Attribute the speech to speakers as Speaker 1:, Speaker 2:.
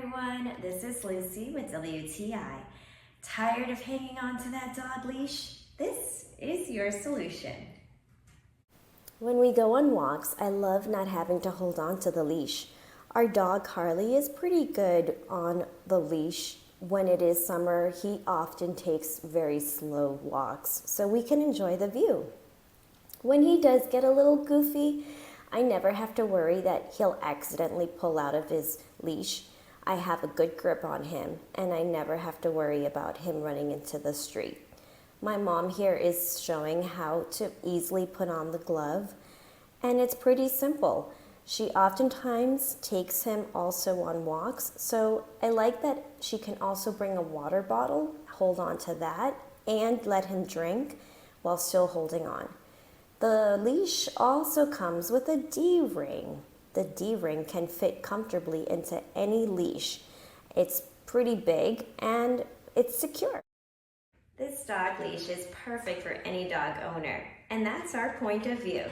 Speaker 1: everyone, this is Lucy with WTI. Tired of hanging on to that dog leash? This is your solution.
Speaker 2: When we go on walks, I love not having to hold on to the leash. Our dog Harley is pretty good on the leash. When it is summer, he often takes very slow walks, so we can enjoy the view. When he does get a little goofy, I never have to worry that he'll accidentally pull out of his leash. I have a good grip on him, and I never have to worry about him running into the street. My mom here is showing how to easily put on the glove, and it's pretty simple. She oftentimes takes him also on walks, so I like that she can also bring a water bottle, hold on to that, and let him drink while still holding on. The leash also comes with a D-ring. The D-ring can fit comfortably into any leash. It's pretty big and it's secure.
Speaker 1: This dog leash is perfect for any dog owner, and that's our point of view.